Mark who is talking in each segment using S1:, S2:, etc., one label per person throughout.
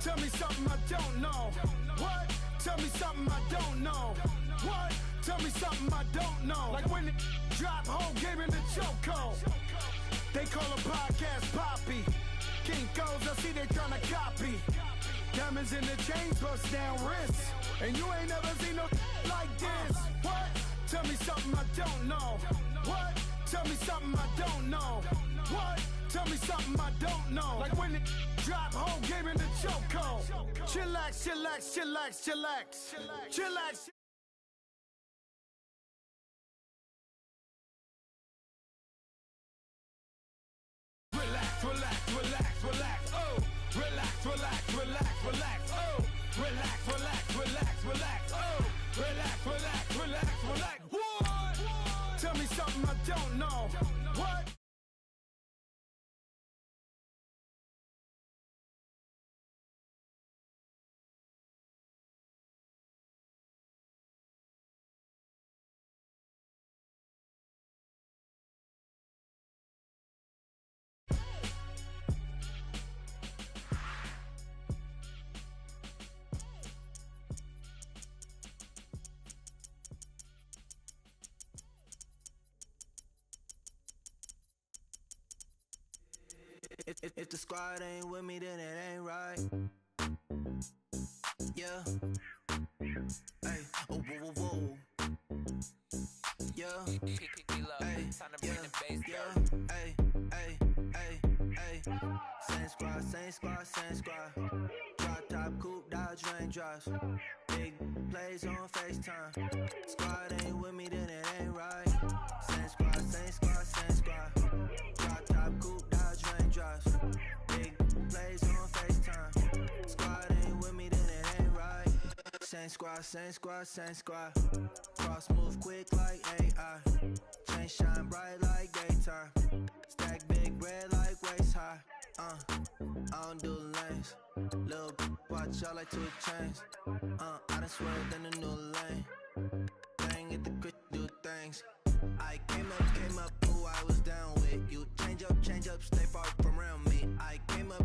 S1: Tell me something I don't know. What? Tell me something I don't know. What? Tell me something I don't know. Like when the drop home, gave him the chokehold. They call a podcast Poppy. Kinkos, I see they tryna copy. Diamonds in the chains, bust down wrists. And you ain't never seen no like this. What? Tell me something I don't know. What? Tell me something I don't know. What? Tell me something I don't know. Like when the drop home, gave him the chokehold. Chillax, chillax, chillax, chillax. Chillax. Relax, relax, relax, relax. Oh, relax, relax, relax, relax. Oh, relax, relax, relax, relax. Oh, relax, relax, relax, relax. What? Tell me something I don't know. What?
S2: If the squad ain't with me, then it ain't right. Yeah. Hey. Oh, whoa, whoa, whoa. Yeah. Hey. Yeah. Hey. Hey. Hey. Hey. Same squad, same squad, same squad. Drop top, coupe, Dodge raindrops. Big plays on FaceTime. Squad ain't with me, then it ain't right. Same squad, same squad, same squad. Drop top, coupe, Dodge raindrops. Big plays on FaceTime. Squad ain't with me, then it ain't right. Same squad, same squad, same squad. Cross move quick like AI. Chain shine bright like daytime. Stack big bread like waist high. I don't do lanes. Little watch out like 2 chains. I done swerved in a new lane. Bang at the crit, do things. I came up, who I was down with. You change up, stay far from around me. I came up,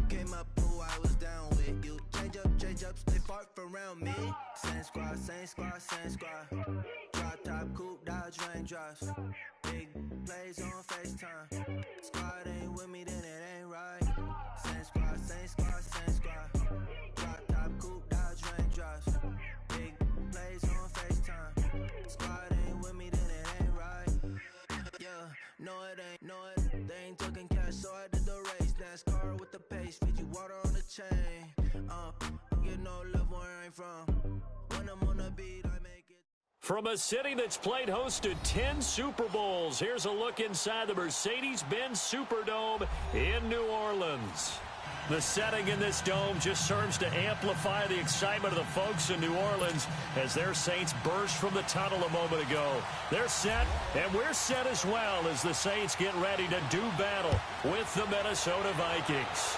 S2: who I was down with. You change up, stay far from around me. Same squad, same squad, same squad. Drop top, coupe, Dodge raindrops. Big plays on FaceTime. Squad ain't with me, then it ain't right. Same squad, same squad, same squad. Drop top, coupe, Dodge raindrops. Big plays on FaceTime. Squad ain't with me, then it ain't right. Yeah, no it ain't, no it. They ain't talking cash, so I did the race. NASCAR with the pace, feed you water on the chain. Get no love where I ain't from. When I'm on the beat, I make it.
S3: From a city that's played host to 10 Super Bowls, here's a look inside the Mercedes-Benz Superdome in New Orleans. The setting in this dome just serves to amplify the excitement of the folks in New Orleans as their Saints burst from the tunnel a moment ago. They're set, and we're set as well as the Saints get ready to do battle with the Minnesota Vikings.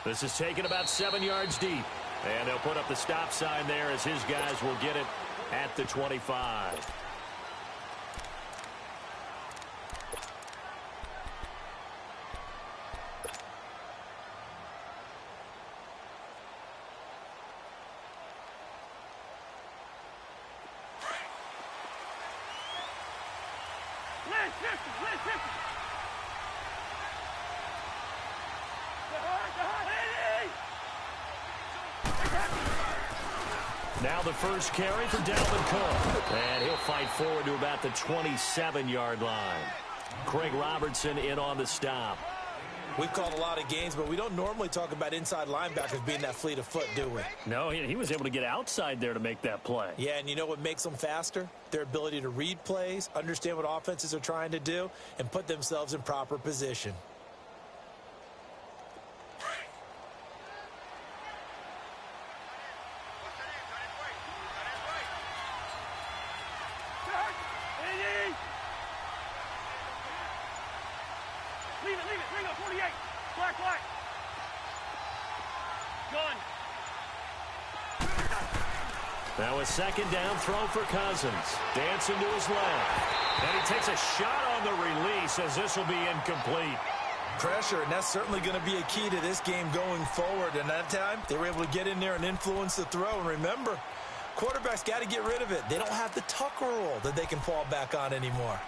S3: This is taken about 7 yards deep. And they'll put up the stop sign there as his guys will get it at the 25. Now the first carry for Dalvin Cook. And he'll fight forward to about the 27-yard line. Craig Robertson in on the stop.
S4: We've called a lot of games, but we don't normally talk about inside linebackers being that fleet of foot, do we?
S3: No, he was able to get outside there to make that play.
S4: Yeah, and you know what makes them faster? Their ability to read plays, understand what offenses are trying to do, and put themselves in proper position.
S3: Now a second down throw for Cousins. Dancing to his left. And he takes a shot on the release as this will be incomplete.
S4: Pressure, and that's certainly going to be a key to this game going forward. And that time, they were able to get in there and influence the throw. And remember, quarterbacks got to get rid of it. They don't have the Tucker rule that they can fall back on anymore.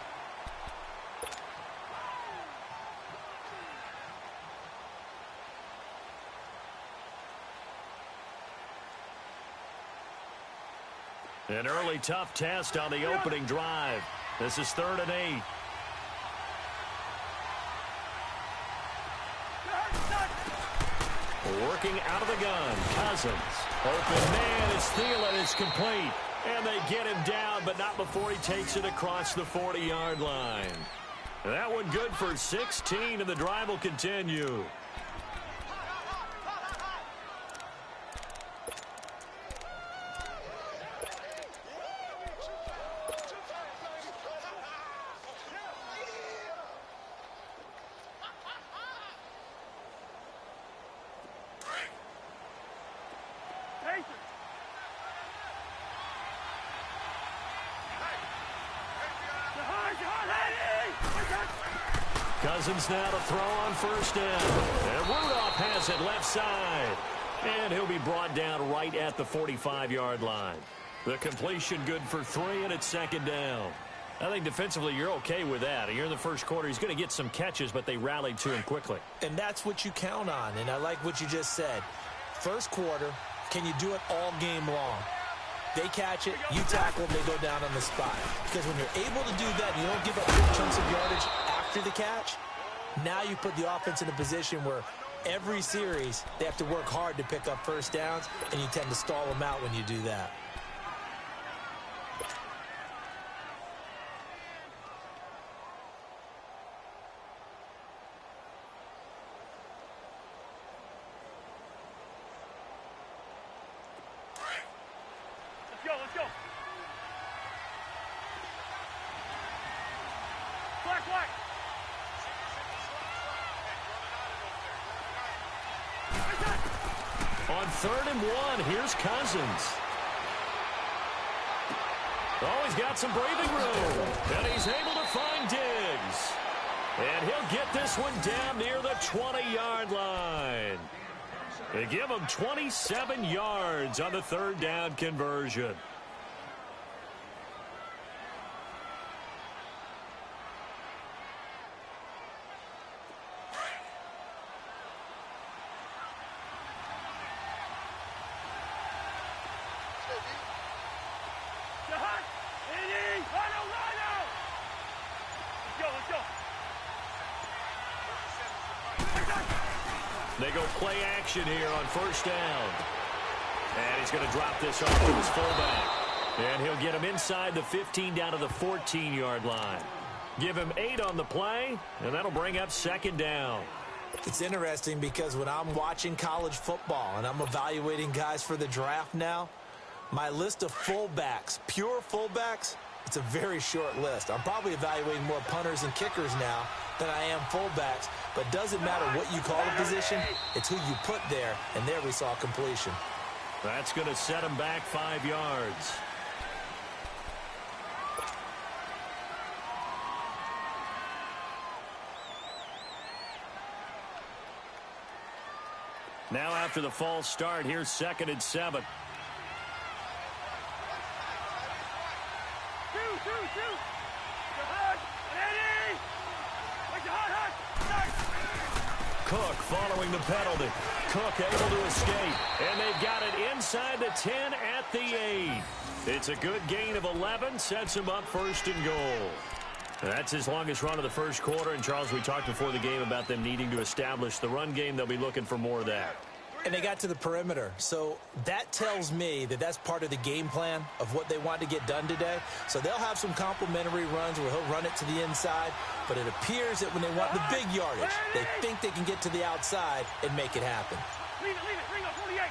S3: An early tough test on the opening drive. This is 3rd and 8. Working out of the gun, Cousins. Open man is Thielen. It's complete. And they get him down, but not before he takes it across the 40-yard line. That one good for 16, and the drive will continue. Cousins now to throw on 1st down. And Rudolph has it left side. And he'll be brought down right at the 45-yard line. The completion good for 3, and it's 2nd down. I think defensively you're okay with that. You're in the first quarter. He's going to get some catches, but they rallied to him quickly.
S4: And that's what you count on, and I like what you just said. First quarter, can you do it all game long? They catch it, you tackle them, they go down on the spot. Because when you're able to do that, you don't give up big chunks of yardage after the catch. Now you put the offense in a position where every series they have to work hard to pick up 1st downs, and you tend to stall them out when you do that.
S5: Let's go. Flag.
S3: On 3rd and 1, here's Cousins. Oh, he's got some breathing room. And he's able to find Diggs. And he'll get this one down near the 20-yard line. They give him 27 yards on the 3rd down conversion. They go play action here on 1st down. And he's going to drop this off to his fullback. And he'll get him inside the 15 down to the 14-yard line. Give him 8 on the play, and that'll bring up 2nd down.
S4: It's interesting because when I'm watching college football and I'm evaluating guys for the draft now, my list of fullbacks, pure fullbacks, it's a very short list. I'm probably evaluating more punters and kickers now than I am fullbacks, but doesn't matter what you call a position, it's who you put there, and there we saw completion.
S3: That's going to set him back 5 yards. Now after the false start, here's 2nd and 7. Cook following the penalty. Cook able to escape. And they've got it inside the 10 at the 8. It's a good gain of 11. Sets him up 1st and goal. That's his longest run of the first quarter. And, Charles, we talked before the game about them needing to establish the run game. They'll be looking for more of that.
S4: And they got to the perimeter. So that tells me that that's part of the game plan of what they want to get done today. So they'll have some complementary runs where he'll run it to the inside. But it appears that when they want the big yardage, they think they can get to the outside and make it happen.
S5: Leave it. Ring up 48.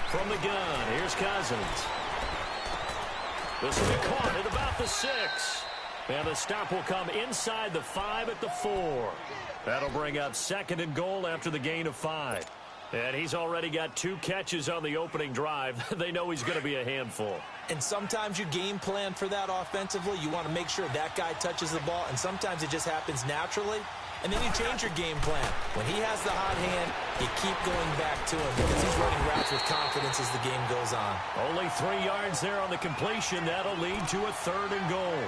S3: From the gun, here's Cousins. This will be caught at about the 6. And the stop will come inside the 5 at the 4. That'll bring up 2nd and goal after the gain of 5. And he's already got 2 catches on the opening drive. They know he's going to be a handful.
S4: And sometimes you game plan for that offensively. You want to make sure that guy touches the ball. And sometimes it just happens naturally. And then you change your game plan. When he has the hot hand, you keep going back to him because he's running routes with confidence as the game goes on.
S3: Only 3 yards there on the completion. That'll lead to a 3rd and goal.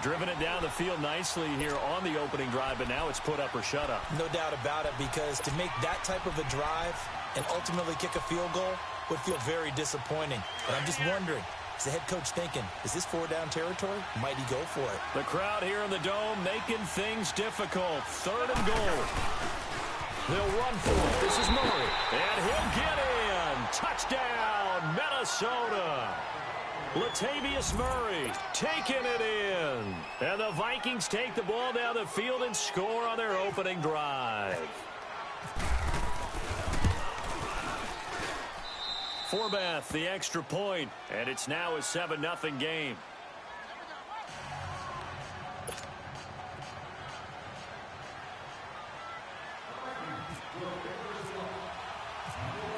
S3: Driven it down the field nicely here on the opening drive, but now it's put up or shut up.
S4: No doubt about it, because to make that type of a drive and ultimately kick a field goal would feel very disappointing. But I'm just wondering, is the head coach thinking, is this 4-down territory? Might he go for it?
S3: The crowd here in the Dome making things difficult. 3rd and goal. They'll run for it. This is Murray. And he'll get in. Touchdown, Minnesota. Latavius Murray taking it in. And the Vikings take the ball down the field and score on their opening drive. Forbath, the extra point, and it's now a 7-0 game.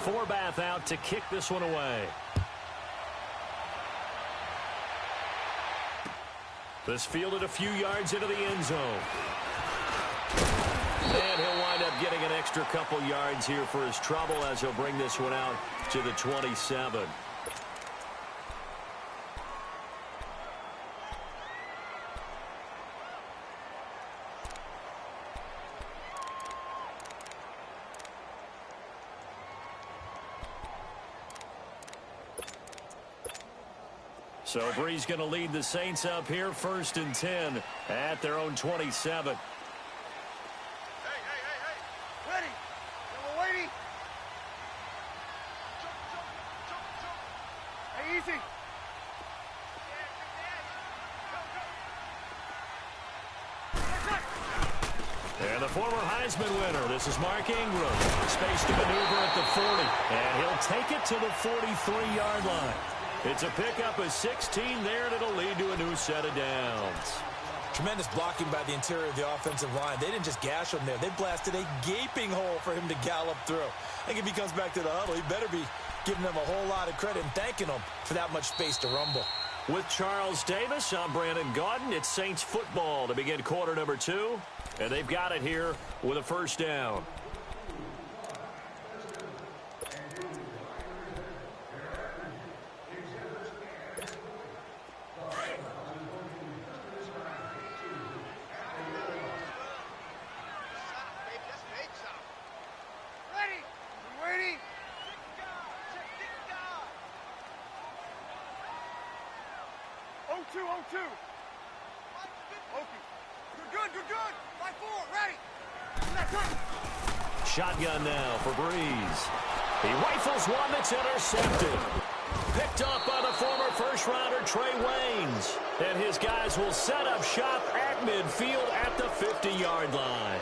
S3: Forbath out to kick this one away. This fielded a few yards into the end zone. And he'll wind up getting an extra couple yards here for his trouble as he'll bring this one out to the 27. So Bree's going to lead the Saints up here, 1st and 10 at their own 27.
S5: Ready. We're waiting. Hey, easy.
S3: And the former Heisman winner, this is Mark Ingram. Space to maneuver at the 40. And he'll take it to the 43-yard line. It's a pickup of 16 there, and it'll lead to a new set of downs.
S4: Tremendous blocking by the interior of the offensive line. They didn't just gash him there. They blasted a gaping hole for him to gallop through. I think if he comes back to the huddle, he better be giving them a whole lot of credit and thanking them for that much space to rumble.
S3: With Charles Davis, I'm Brandon Gaudin. It's Saints football to begin quarter number 2. And they've got it here with a 1st down. Shotgun now for Breeze. He rifles one that's intercepted. Picked up by the former first-rounder Trey Waynes. And his guys will set up shop at midfield at the 50-yard line.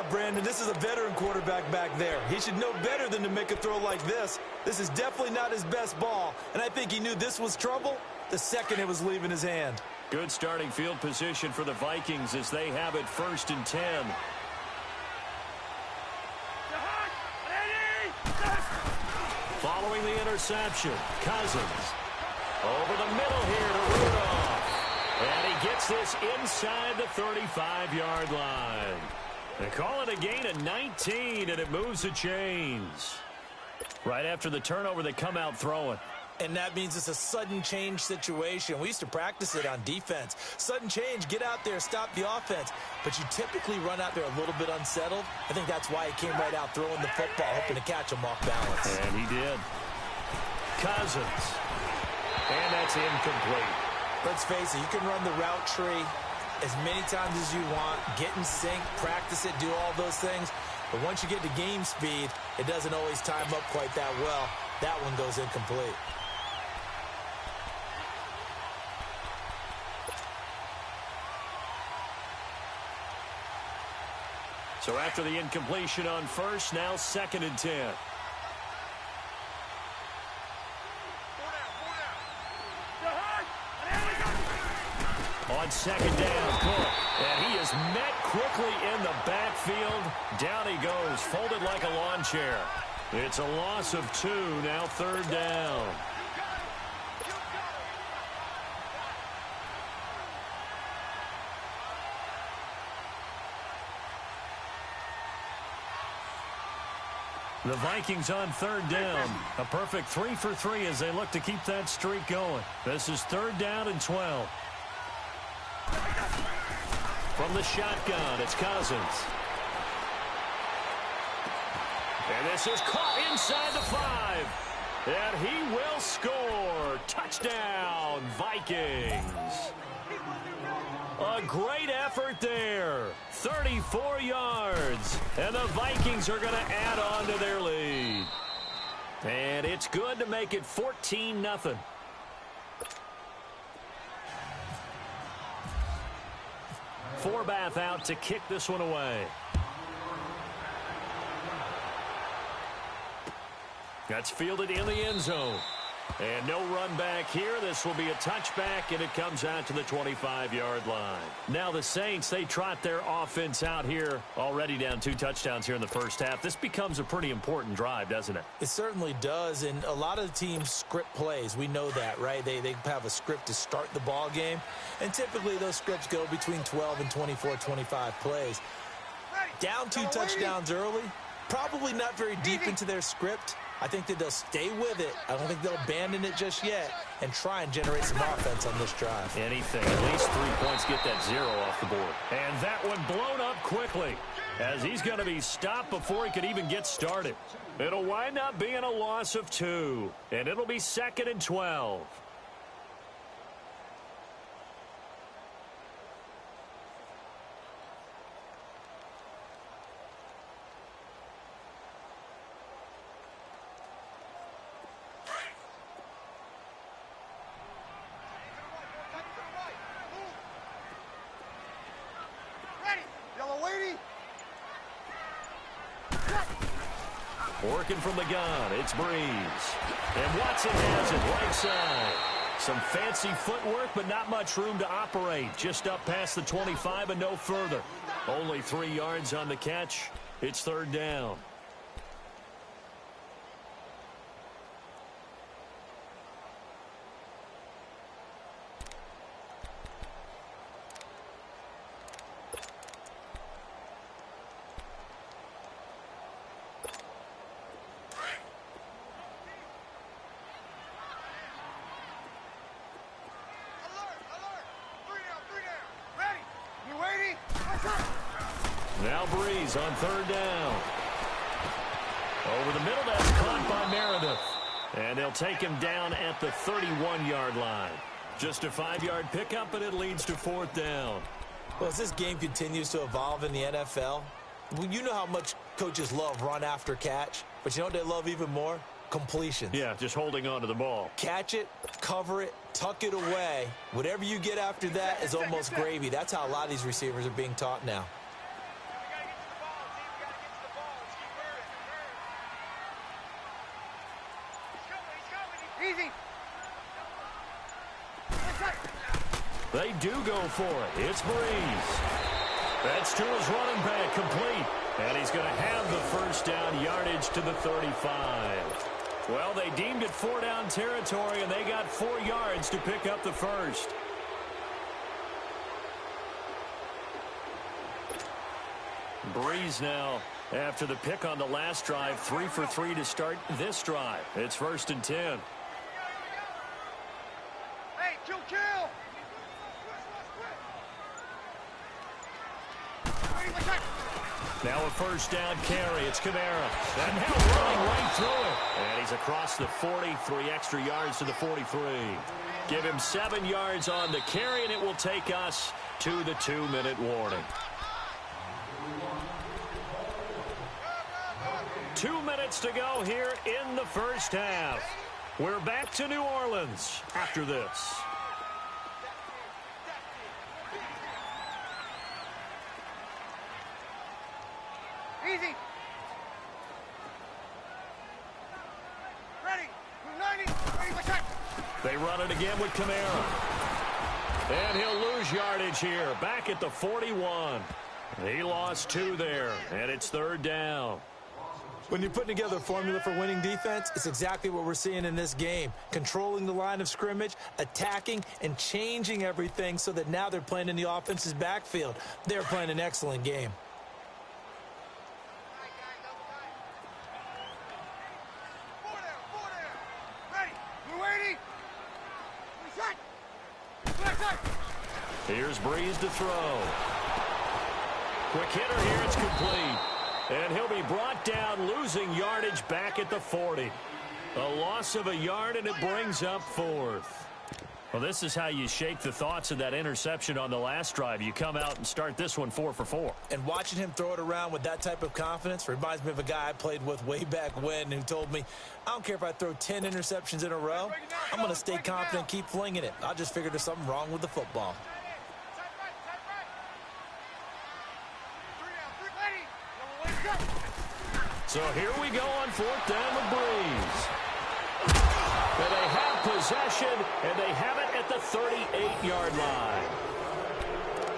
S4: Brandon, this is a veteran quarterback back there. He should know better than to make a throw like this. This is definitely not his best ball, and I think he knew this was trouble the second it was leaving his hand.
S3: Good starting field position for the Vikings as they have it 1st and 10. Following the interception, Cousins. Over the middle here to Rudolph. And he gets this inside the 35-yard line. They call it a gain of 19, and it moves the chains. Right after the turnover, they come out throwing.
S4: And that means it's a sudden change situation. We used to practice it on defense. Sudden change, get out there, stop the offense. But you typically run out there a little bit unsettled. I think that's why he came right out throwing the football, hoping to catch him off balance.
S3: And he did. Cousins. And that's incomplete.
S4: Let's face it, you can run the route tree as many times as you want, get in sync, practice it, do all those things. But once you get to game speed, it doesn't always time up quite that well. That one goes incomplete.
S3: So after the incompletion on 1st, now 2nd and 10. On 2nd down, Cook. And he is met quickly in the backfield. Down he goes, folded like a lawn chair. It's a loss of 2, now 3rd down. The Vikings on third down. A perfect 3 for 3 as they look to keep that streak going. This is third down and 12. From the shotgun, it's Cousins. And this is caught inside the 5. And he will score. Touchdown, Vikings. A great effort there. 34 yards. And the Vikings are going to add on to their lead. And it's good to make it 14-0. Forbath out to kick this one away. That's fielded in the end zone. And no run back here. This will be a touchback, and it comes out to the 25-yard line. Now the Saints, they trot their offense out here, already down 2 touchdowns here in the first half. This becomes a pretty important drive, doesn't it? It certainly does, and a lot of the teams script plays. We know that, right? They have a script to start the ball game, and typically those scripts go between 12 and 24, 25 plays. Down 2 touchdowns early, probably not very deep into their script. I think that they'll stay with it. I don't think they'll abandon it just yet and try and generate some offense on this drive. Anything. At least 3 points. Get that 0 off the board. And that one blown up quickly as he's going to be stopped before he could even get started. It'll wind up being a loss of 2, and it'll be 2nd and 12. Working from the gun, it's Breeze. And Watson has it right side. Some fancy footwork, but not much room to operate. Just up past the 25 and no further. Only 3 yards on the catch. It's third down. Now Breeze on third down. Over the middle, that's caught by Meredith. And they'll take him down at the 31-yard line. Just a 5-yard pickup, and it leads to fourth down. Well, as this game continues to evolve in the NFL, you know how much coaches love run after catch, but you know what they love even more? Completion. Yeah, just holding on to the ball. Catch it, cover it, tuck it away. Whatever you get after that is almost gravy. That's how a lot of these receivers are being taught now.
S5: Easy.
S3: They do go for it. It's Breeze. That's to his running back, complete. And he's going to have the first down, yardage to the 35. Well, they deemed it 4-down territory, and they got 4 yards to pick up the first. Breeze now, after the pick on the last drive, 3 for 3 to start this drive. It's 1st and 10.
S5: Hey, kill.
S3: Now a first down carry. It's Kamara. And now running right through it. And he's across the 40, 3 extra yards to the 43. Give him 7 yards on the carry, and it will take us to the 2-minute warning. 2 minutes to go here in the first half. We're back to New Orleans after this.
S5: Easy. Ready. 90. Ready for check.
S3: They run it again with Kamara. And he'll lose yardage here. Back at the 41. He lost 2 there. And it's third down. When you're putting together a formula for winning defense, it's exactly what we're seeing in this game. Controlling the line of scrimmage, attacking, and changing everything so that now they're playing in the offense's backfield. They're playing an excellent game. Here's Breeze to throw. Quick hitter here, it's complete. And he'll be brought down, losing yardage back at the 40. A loss of a yard, and it brings up 4th. Well, this is how you shake the thoughts of that interception on the last drive. You come out and start this one 4 for 4.
S4: And watching him throw it around with that type of confidence reminds me of a guy I played with way back when who told me, I don't care if I throw 10 interceptions in a row. I'm going to stay confident, keep flinging it. I just figured there's something wrong with the football.
S3: So here we go on 4th down with Breeze. And they have possession, and they have it at the 38-yard line.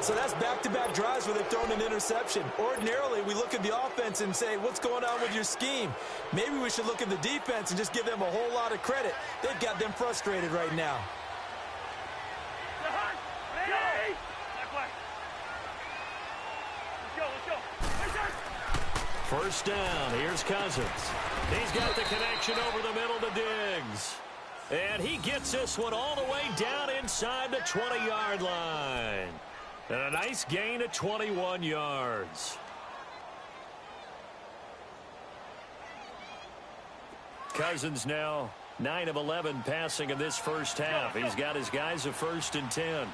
S4: So that's back-to-back drives where they've thrown an interception. Ordinarily, we look at the offense and say, what's going on with your scheme? Maybe we should look at the defense and just give them a whole lot of credit. They've got them frustrated right now.
S3: First down, here's Cousins. He's got the connection over the middle to Diggs. And he gets this one all the way down inside the 20-yard line. And a nice gain of 21 yards. Cousins now 9 of 11 passing in this first half. He's got his guys a 1st and 10.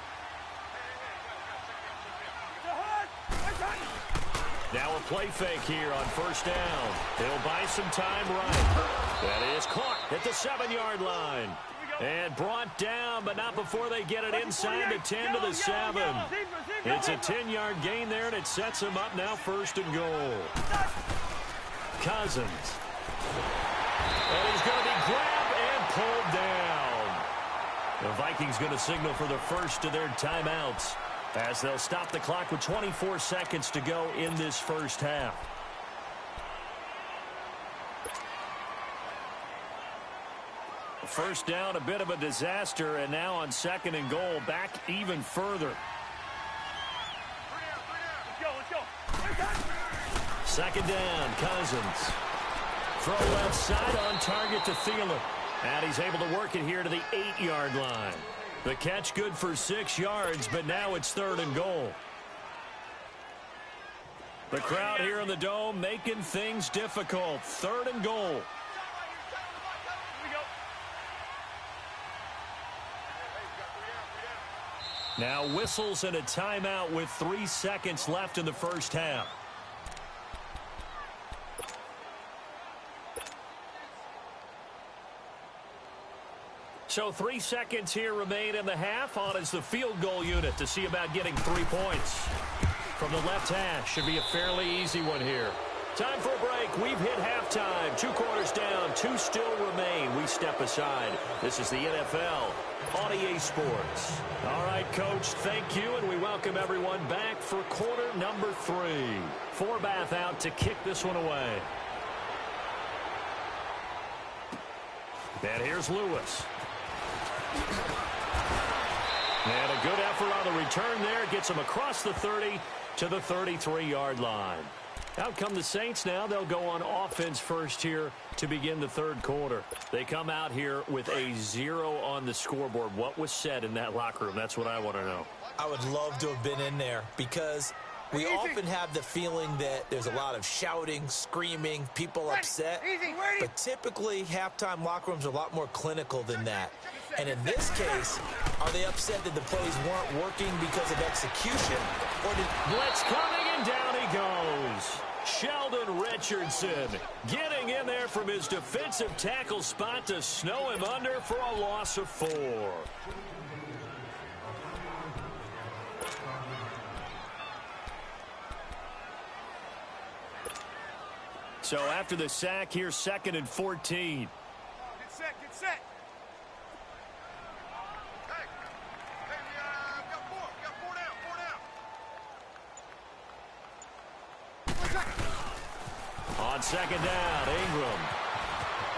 S3: Now a play fake here on first down. He'll buy some time right. That is caught at the 7-yard line. And brought down, but not before they get it inside the 10 to the 7. It's a 10-yard gain there, and it sets them up now 1st and goal. Cousins. And he's going to be grabbed and pulled down. The Vikings going to signal for the first of their timeouts, as they'll stop the clock with 24 seconds to go in this first half. First down, a bit of a disaster, and now on 2nd and goal, back even further. Second down, Cousins. Throw left side on target to Thielen. And he's able to work it here to the 8-yard line. The catch good for 6 yards, but now it's 3rd and goal. The crowd here in the Dome making things difficult. 3rd and goal. Now whistles and a timeout with 3 seconds left in the first half. So 3 seconds here remain in the half. On is the field goal unit to see about getting 3 points. From the left hash, should be a fairly easy one here. Time for a break. We've hit halftime. 2 quarters down, 2 still remain. We step aside. This is the NFL on EA Sports. All right, Coach, thank you, and we welcome everyone back for quarter number 3. Forbath out to kick this one away. And here's Lewis. And a good effort on the return there. Gets him across the 30 to the 33-yard line. Out come the Saints now. They'll go on offense first here to begin the 3rd quarter. They come out here with a 0 on the scoreboard. What was said in that locker room? That's what I want to know.
S4: I would love to have been in there because we often have the feeling that there's a lot of shouting, screaming, people upset. But typically, halftime locker rooms are a lot more clinical than that. And in this case, are they upset that the plays weren't working because of execution? Or did
S3: blitz coming, and down he goes. Sheldon Richardson getting in there from his defensive tackle spot to snow him under for a loss of 4. So after the sack, here's 2nd and 14.
S5: Get set, get set. Hey, we got 4 down.
S3: On 2nd down, Ingram.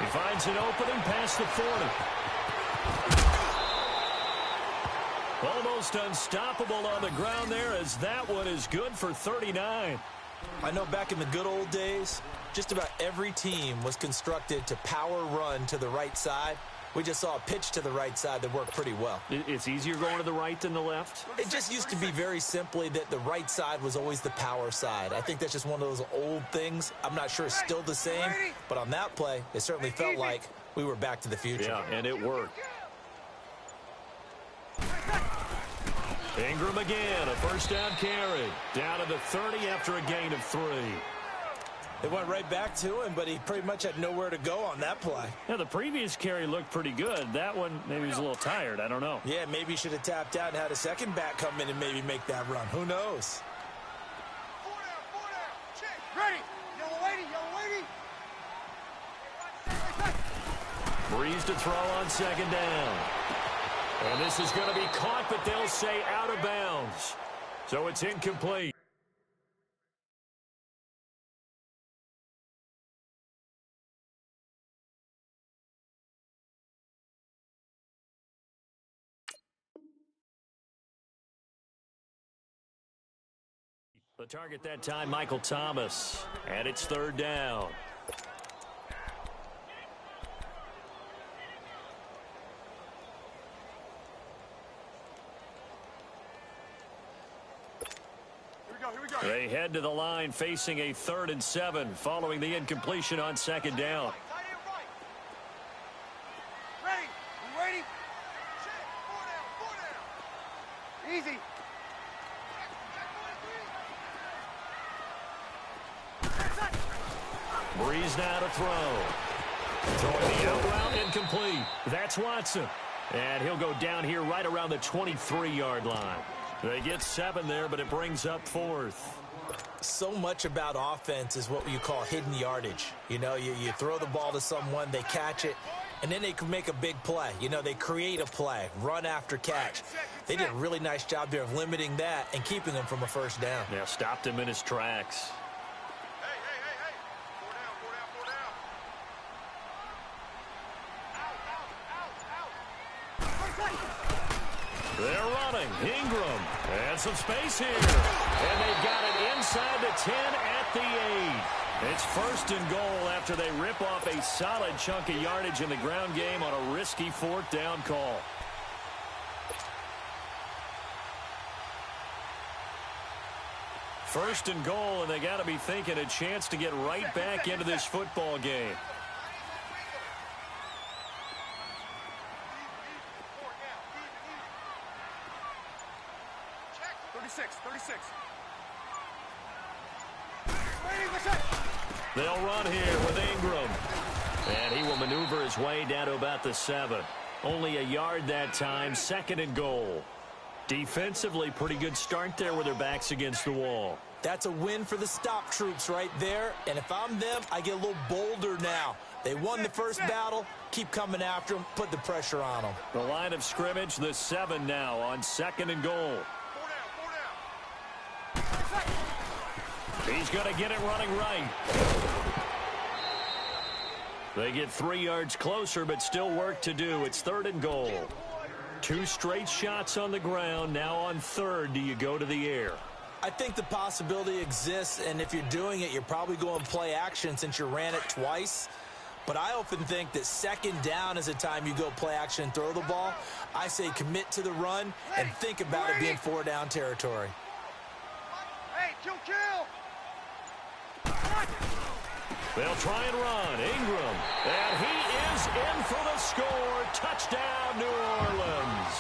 S3: He finds an opening past the 40. Almost unstoppable on the ground there, as that one is good for 39.
S4: I know back in the good old days, just about every team was constructed to power run to the right side We just saw a pitch to the right side that worked pretty well.
S3: It's easier going to the right than the left?
S4: It just used to be very simply that the right side was always the power side. I think that's just one of those old things. I'm not sure it's still the same, but on that play, it certainly felt like we were back to the future.
S3: Yeah, and it worked. Ingram again, a first down carry. Down to the 30 after a gain of 3.
S4: They went right back to him, but he pretty much had nowhere to go on that play.
S3: Yeah, the previous carry looked pretty good. That one, maybe he was a little tired. I don't know.
S4: Yeah, maybe he should have tapped out and had a second back come in and maybe make that run. Who knows?
S5: 4 down. Check. Ready. Yellow lady.
S3: Breeze to throw on second down. And this is going to be caught, but they'll say out of bounds. So it's incomplete. The target that time, Michael Thomas. And it's third down.
S5: Here we go.
S3: They head to the line facing a 3rd and 7 following the incompletion on second down.
S5: Tight end right. Ready. You ready? Check. 4 down. Easy.
S3: Breeze now to throw. Throwing the out route, incomplete. That's Watson. And he'll go down here right around the 23-yard line. They get 7 there, but it brings up 4th.
S4: So much about offense is what you call hidden yardage. You know, you throw the ball to someone, they catch it, and then they can make a big play. You know, they create a play, run after catch. They did a really nice job there of limiting that and keeping him from a first down.
S3: Yeah, stopped him in his tracks.
S5: Hey. 4 down.
S3: They're running. Ingram. And some space here. And they've got it inside the 10 at the 8. It's 1st and goal after they rip off a solid chunk of yardage in the ground game on a risky 4th down call. First and goal, and they got to be thinking a chance to get right back into this football game.
S5: Check. 36.
S3: They'll run here with Ingram. And he will maneuver his way down to about the 7. Only a yard that time, 2nd and goal. Defensively, pretty good start there with their backs against the wall.
S4: That's a win for the stop troops right there. And if I'm them, I get a little bolder now. They won the first battle. Keep coming after them. Put the pressure on them.
S3: The line of scrimmage, the 7 now on 2nd and goal.
S5: 4 down.
S3: He's going to get it running right. They get 3 yards closer, but still work to do. It's 3rd and goal. 2 straight shots on the ground. Now on 3rd, do you go to the air?
S4: I think the possibility exists, and if you're doing it, you're probably going to play action since you ran it twice. But I often think that 2nd down is a time you go play action and throw the ball. I say commit to the run and think about it being 4 down territory.
S5: Hey, kill.
S3: They'll try and run. Ingram. And he is in for the score. Touchdown, New Orleans.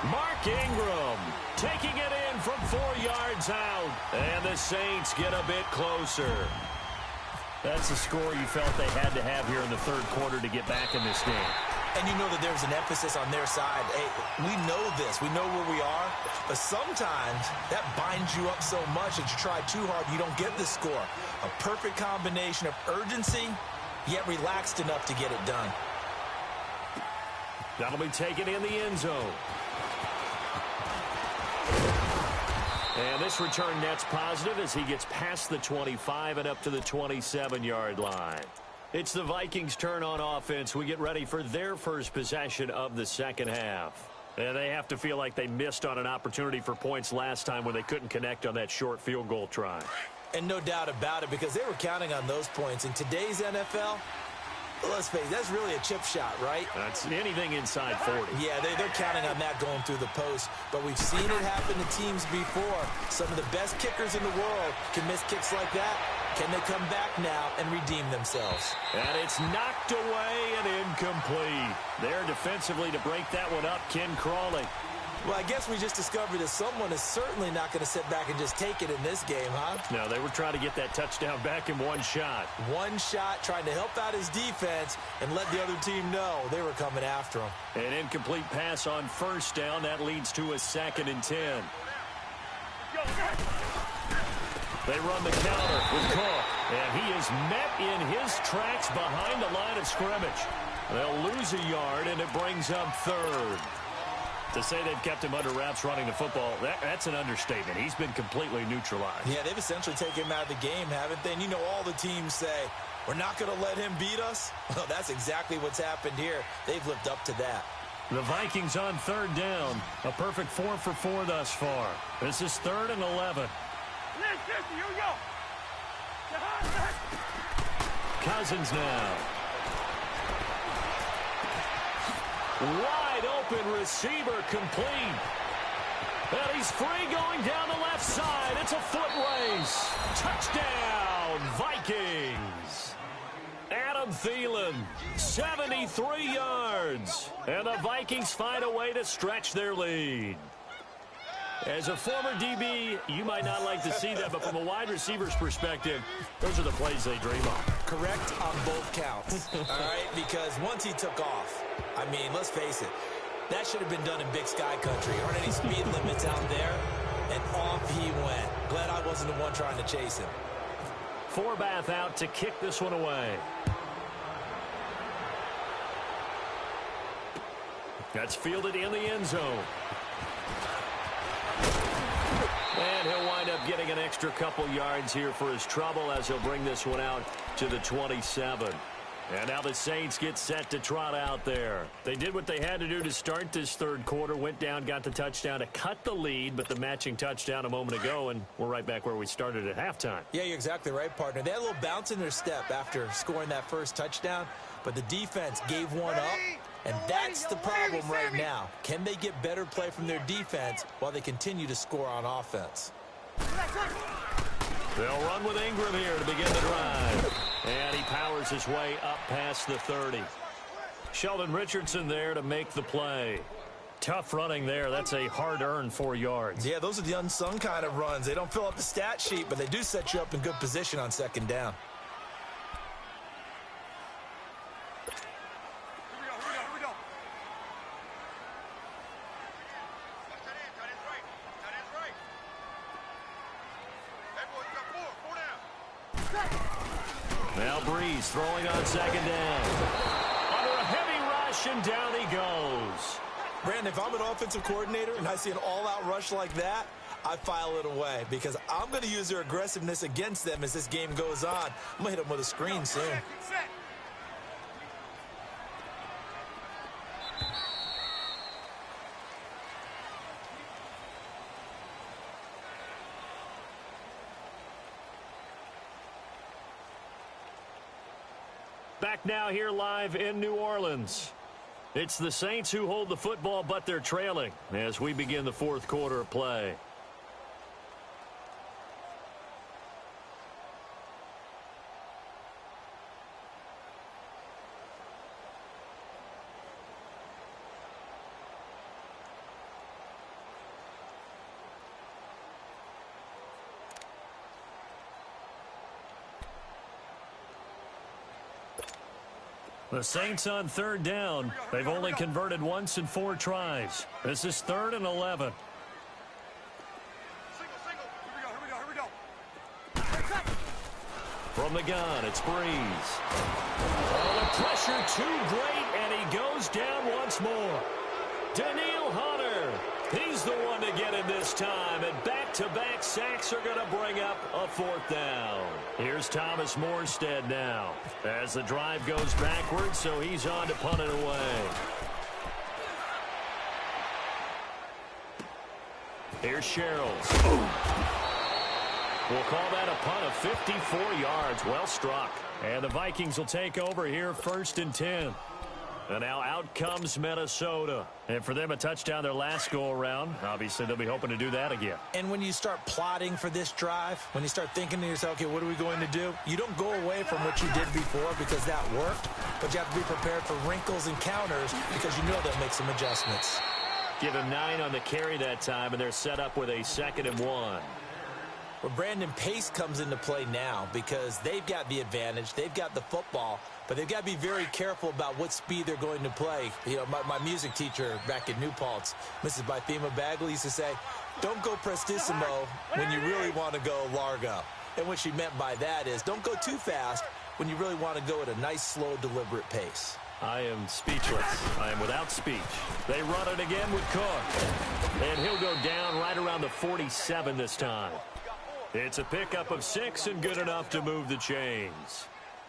S3: Mark Ingram taking it in from 4 yards out. And the Saints get a bit closer. That's the score you felt they had to have here in the 3rd quarter to get back in this game.
S4: And you know that there's an emphasis on their side. Hey, we know this. We know where we are. But sometimes that binds you up so much that you try too hard, you don't get the score. A perfect combination of urgency, yet relaxed enough to get it done.
S3: That'll be taken in the end zone. And this return net's positive as he gets past the 25 and up to the 27-yard line. It's the Vikings' turn on offense. We get ready for their first possession of the 2nd half. And they have to feel like they missed on an opportunity for points last time when they couldn't connect on that short field goal try.
S4: And no doubt about it, because they were counting on those points. In today's NFL, Let's face it, that's really a chip shot, right?
S3: That's anything inside 40.
S4: Yeah, they're counting on that going through the post. But we've seen it happen to teams before. Some of the best kickers in the world can miss kicks like that. Can they come back now and redeem themselves?
S3: And it's knocked away and incomplete. There defensively to break that one up, Ken Crawley.
S4: Well, I guess we just discovered that someone is certainly not going to sit back and just take it in this game, huh?
S3: No, they were trying to get that touchdown back in one shot.
S4: One shot, trying to help out his defense and let the other team know they were coming after him.
S3: An incomplete pass on first down. That leads to a 2nd and 10. They run the counter with Cook, and he is met in his tracks behind the line of scrimmage. They'll lose a yard, and it brings up 3rd. To say they've kept him under wraps running the football, that's an understatement. He's been completely neutralized.
S4: Yeah, they've essentially taken him out of the game, haven't they? And you know all the teams say, we're not going to let him beat us. Well, that's exactly what's happened here. They've lived up to that.
S3: The Vikings on 3rd down. A perfect 4 for 4 thus far. This is 3rd and 11.
S5: Here we go.
S3: Cousins now. Wide open receiver complete. And he's free going down the left side. It's a foot race. Touchdown, Vikings. Adam Thielen, 73 yards. And the Vikings find a way to stretch their lead. As a former DB, you might not like to see that, but from a wide receiver's perspective, those are the plays they dream of.
S4: Correct on both counts, all right? Because once he took off, I mean, let's face it, that should have been done in Big Sky Country. Aren't any speed limits out there? And off he went. Glad I wasn't the one trying to chase him.
S3: Forbath out to kick this one away. That's fielded in the end zone. And he'll wind up getting an extra couple yards here for his trouble as he'll bring this one out to the 27. And now the Saints get set to trot out there. They did what they had to do to start this 3rd quarter, went down, got the touchdown to cut the lead, but the matching touchdown a moment ago, and we're right back where we started at halftime.
S4: Yeah, you're exactly right, partner. They had a little bounce in their step after scoring that first touchdown, but the defense gave one up, and that's the problem right now. Can they get better play from their defense while they continue to score on offense?
S3: They'll run with Ingram here to begin the drive. And he powers his way up past the 30. Sheldon Richardson there to make the play. Tough running there. That's a hard-earned 4 yards.
S4: Yeah, those are the unsung kind of runs. They don't fill up the stat sheet, but they do set you up in good position on 2nd down.
S5: Here we go. Tight end's right. Hey, boy, you got 4 down.
S3: Now Breeze throwing on 2nd down. Under a heavy rush, and down he goes.
S4: Brandon, if I'm an offensive coordinator and I see an all-out rush like that, I file it away because I'm going to use their aggressiveness against them as this game goes on. I'm going to hit them with a screen soon.
S5: Set.
S3: Back now here live in New Orleans. It's the Saints who hold the football, but they're trailing as we begin the 4th quarter of play. The Saints on 3rd down. They've only converted once in 4 tries. This is 3rd and 11.
S5: Here we go.
S3: From the gun, it's Breeze. Oh, the pressure too great, and he goes down once more. Daniil Hunter, he's the one to get it this time, and back-to-back sacks are going to bring up a 4th down. Here's Thomas Morstead now as the drive goes backwards, so he's on to punt it away. Here's Sherrills. We'll call that a punt of 54 yards. Well struck. And the Vikings will take over here 1st and 10. And now out comes Minnesota. And for them, a touchdown their last go-around. Obviously, they'll be hoping to do that again.
S4: And when you start plotting for this drive, when you start thinking to yourself, okay, what are we going to do? You don't go away from what you did before because that worked, but you have to be prepared for wrinkles and counters because you know they'll make some adjustments.
S3: Give him 9 on the carry that time, and they're set up with a 2nd and 1.
S4: Well, Brandon, pace comes into play now because they've got the advantage. They've got the football, but they've got to be very careful about what speed they're going to play. You know, my music teacher back in New Paltz, Mrs. Bythema Bagley, used to say, don't go prestissimo when you really want to go largo. And what she meant by that is don't go too fast when you really want to go at a nice, slow, deliberate pace.
S3: I am speechless. I am without speech. They run it again with Cook. And he'll go down right around the 47 this time. It's a pickup of 6 and good enough to move the chains.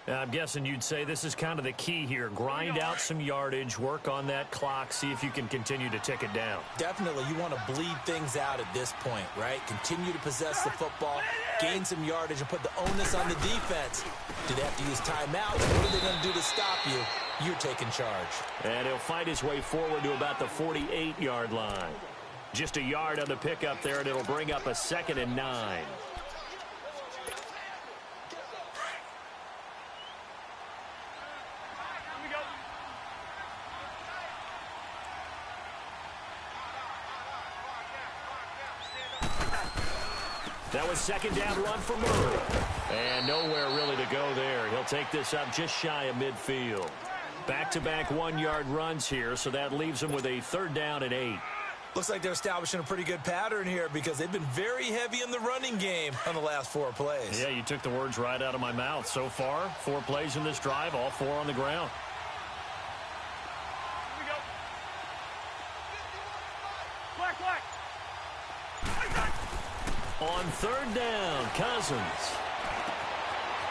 S3: I'm guessing you'd say this is kind of the key here. Grind out some yardage, work on that clock, see if you can continue to tick it down.
S4: Definitely. You want to bleed things out at this point, right? Continue to possess the football, gain some yardage, and put the onus on the defense. Do they have to use timeouts? What are they going to do to stop you? You're taking charge.
S3: And he'll fight his way forward to about the 48-yard line. Just a yard on the pickup there, and it'll bring up a 2nd and 9. That was 2nd down run for Murray. And nowhere really to go there. He'll take this up just shy of midfield. Back-to-back 1-yard runs here, so that leaves him with a 3rd down and 8.
S4: Looks like they're establishing a pretty good pattern here because they've been very heavy in the running game on the last 4 plays.
S3: Yeah, you took the words right out of my mouth. So far, 4 plays in this drive, all 4 on the ground.
S5: Here we go. Black.
S3: On 3rd down, Cousins.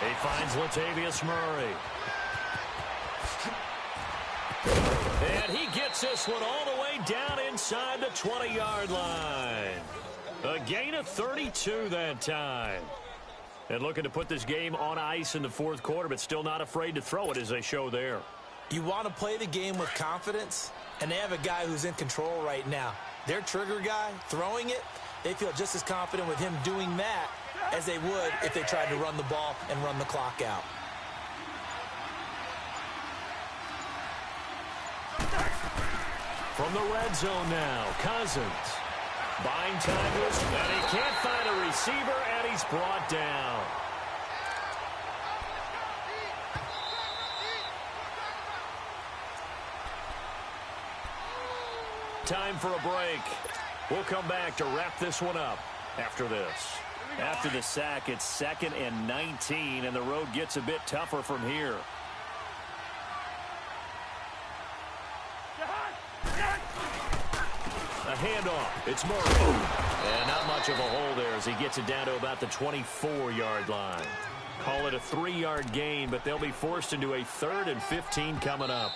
S3: He finds Latavius Murray. And he gets this one all the way down inside the 20-yard line. A gain of 32 that time. And looking to put this game on ice in the 4th quarter, but still not afraid to throw it as they show there.
S4: You want to play the game with confidence, and they have a guy who's in control right now. Their trigger guy, throwing it, they feel just as confident with him doing that as they would if they tried to run the ball and run the clock out.
S3: From the red zone now, Cousins. Buying time to his, and he can't find a receiver, and he's brought down. Time for a break. We'll come back to wrap this one up after this. After the sack, it's 2nd and 19, and the road gets a bit tougher from here. A handoff. It's Murray. And not much of a hole there as he gets it down to about the 24-yard line. Call it a 3-yard gain, but they'll be forced into a 3rd and 15 coming up.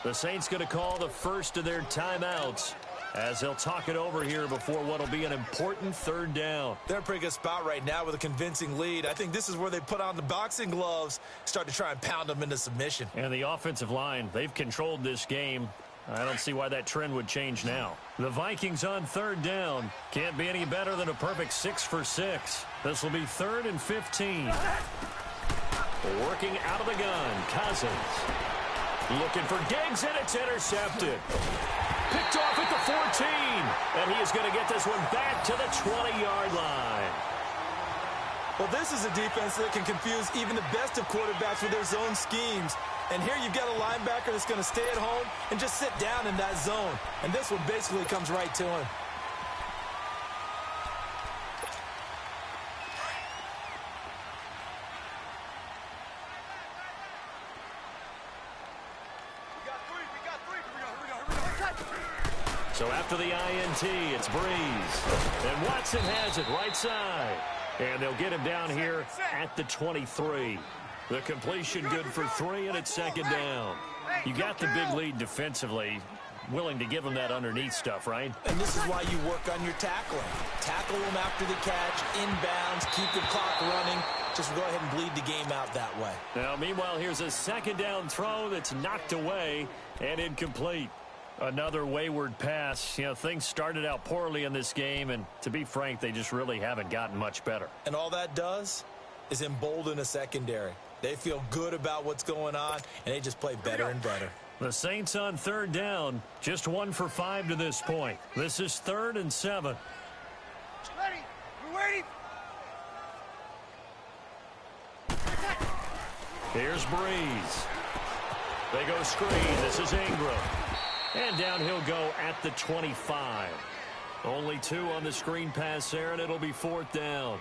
S3: The Saints going to call the first of their timeouts as they'll talk it over here before what will be an important 3rd down.
S4: They're in a pretty good spot right now with a convincing lead. I think this is where they put on the boxing gloves, start to try and pound them into submission.
S3: And the offensive line, they've controlled this game. I don't see why that trend would change now. The Vikings on 3rd down. Can't be any better than a perfect 6 for 6. This will be 3rd and 15. Working out of the gun, Cousins. Looking for Diggs, and it's intercepted. Picked off at the 14. And he is going to get this one back to the 20-yard line.
S4: Well, this is a defense that can confuse even the best of quarterbacks with their zone schemes. And here you've got a linebacker that's going to stay at home and just sit down in that zone. And this one basically comes right to him.
S3: So after the INT, it's Breeze. And Watson has it right side. And they'll get him down here at the 23. The completion good for 3, and it's 2nd down. You got the big lead defensively. willing to give them that underneath stuff, right?
S4: And this is why you work on your tackling. Tackle them after the catch, inbounds, keep the clock running. Just go ahead and bleed the game out that way.
S3: Now, meanwhile, here's a second down throw that's knocked away and incomplete. Another wayward pass. You know, things started out poorly in this game, and to be frank, they just really haven't gotten much better.
S4: And all that does is embolden a secondary. They feel good about what's going on, and they just play better and better.
S3: The Saints on third down, just 1 for 5 to this point. This is 3rd and 7.
S5: Ready. We're waiting.
S3: Here's Breeze. They go screen. This is Ingram. And down he'll go at the 25. Only 2 on the screen pass there, and it'll be 4th down.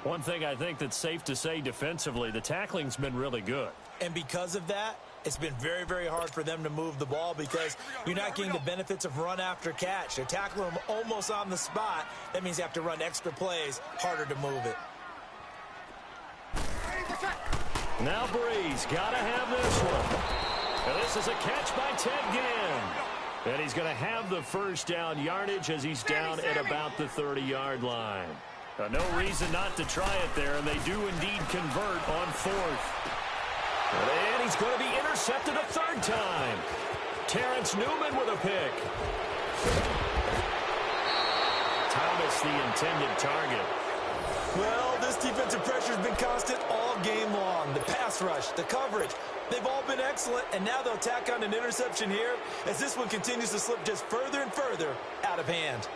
S3: One thing I think that's safe to say defensively, the tackling's been really good.
S4: And because of that, it's been very, very hard for them to move the ball because you're not getting the benefits of run after catch. They're tackling them almost on the spot. That means you have to run extra plays, harder to move it.
S3: Now Breeze, gotta have this one. And this is a catch by Ted Ginn. And he's going to have the first down yardage as he's down at about the 30-yard line. No reason not to try it there, and they do indeed convert on 4th. And he's going to be intercepted a 3rd time. Terrence Newman with a pick. Thomas the intended target.
S4: Well, this defensive pressure has been constant all game long. The pass rush, the coverage, they've all been excellent, and now they'll tack on an interception here as this one continues to slip just further and further out of hand.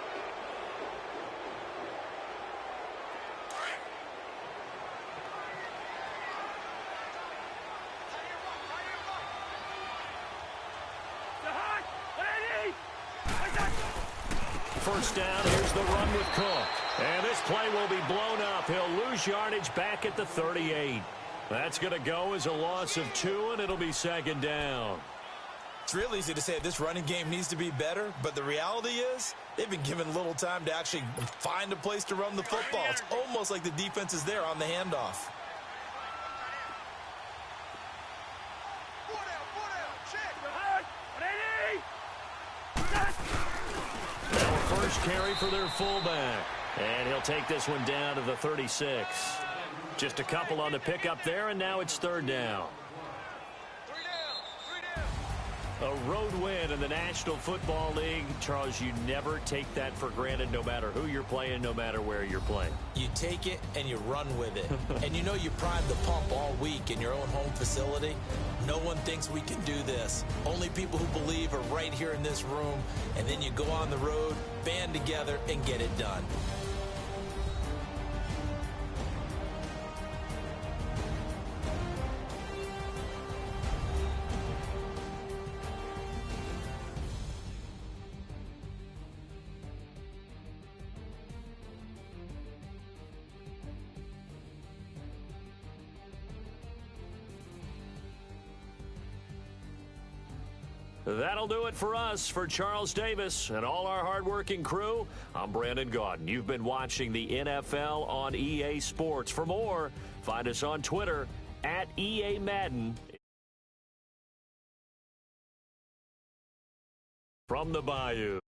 S3: First down, here's the run with Cook. And this play will be blown up. He'll lose yardage back at the 38. That's going to go as a loss of 2, and it'll be 2nd down.
S4: It's real easy to say this running game needs to be better, but the reality is they've been given little time to actually find a place to run the football. It's almost like the defense is there on the handoff.
S3: First carry for their fullback. And he'll take this one down to the 36. Just a couple on the pickup there, and now it's 3rd down. A road win in the National Football League. Charles, you never take that for granted no matter who you're playing, no matter where you're playing.
S4: You take it and you run with it. And you know you primed the pump all week in your own home facility. No one thinks we can do this. Only people who believe are right here in this room. And then you go on the road, band together, and get it done.
S3: That'll do it for us. For Charles Davis and all our hardworking crew, I'm Brandon Gaudin. You've been watching the NFL on EA Sports. For more, find us on Twitter at EA Madden. From the Bayou.